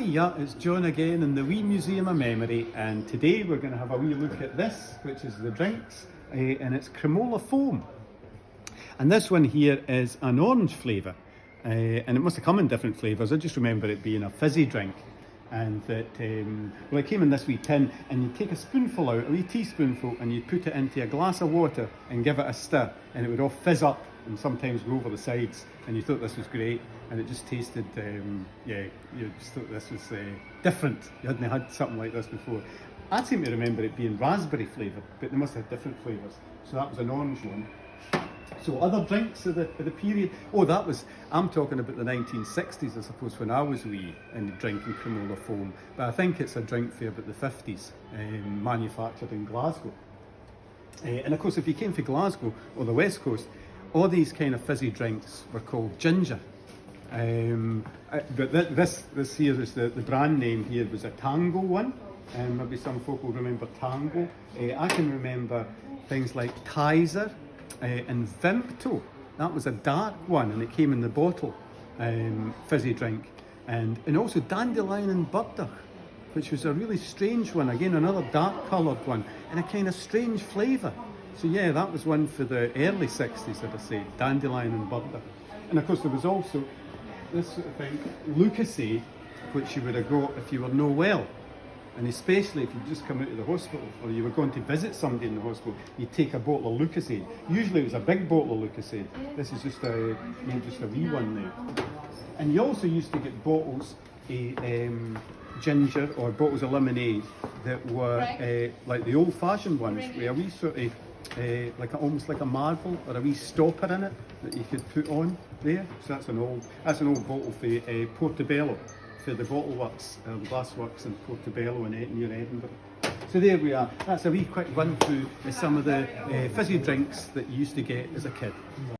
Hiya, it's John again in the wee Museum of Memory, and today we're going to have a wee look at this, which is the drinks, and it's Cremola foam. And this one here is an orange flavour, and it must have come in different flavours. I just remember it being a fizzy drink, and that, well, it came in this wee tin, and you take a spoonful out, a wee teaspoonful, and you put it into a glass of water and give it a stir, and it would all fizz up and sometimes go over the sides, and you thought this was great, and it just tasted, yeah, you just thought this was different. You hadn't had something like this before. I seem to remember it being raspberry flavoured, but they must have different flavours. So that was an orange one. So other drinks of the period, I'm talking about the 1960s, I suppose, when I was wee and drinking Cremola foam, but I think it's a drink for about the 50s, manufactured in Glasgow. And of course, if you came from Glasgow or the West Coast, all these kind of fizzy drinks were called ginger. But this here is the brand name here was a Tango one. Maybe some folk will remember Tango. I can remember things like Kaiser and Vimto. That was a dark one, and it came in the bottle, fizzy drink. And also Dandelion and Burdock, which was a really strange one. Again, another dark coloured one, and a kind of strange flavour. So yeah, that was one for the early 60s, I'd say, Dandelion and Burdock. And of course there was also this sort of thing, Lucasade, which you would have got if you were no well. And especially if you just come out of the hospital or you were going to visit somebody in the hospital, you'd take a bottle of Lucasade. Usually it was a big bottle of Lucasade. This is just a wee one there. And you also used to get bottles of ginger or bottles of lemonade that were like the old-fashioned ones, with a wee sort of almost like a marble or a wee stopper in it that you could put on there. So that's an old bottle for Portobello, for the bottle works, the glass works in Portobello near Edinburgh. So there we are. That's a wee quick run through of some of the fizzy drinks that you used to get as a kid.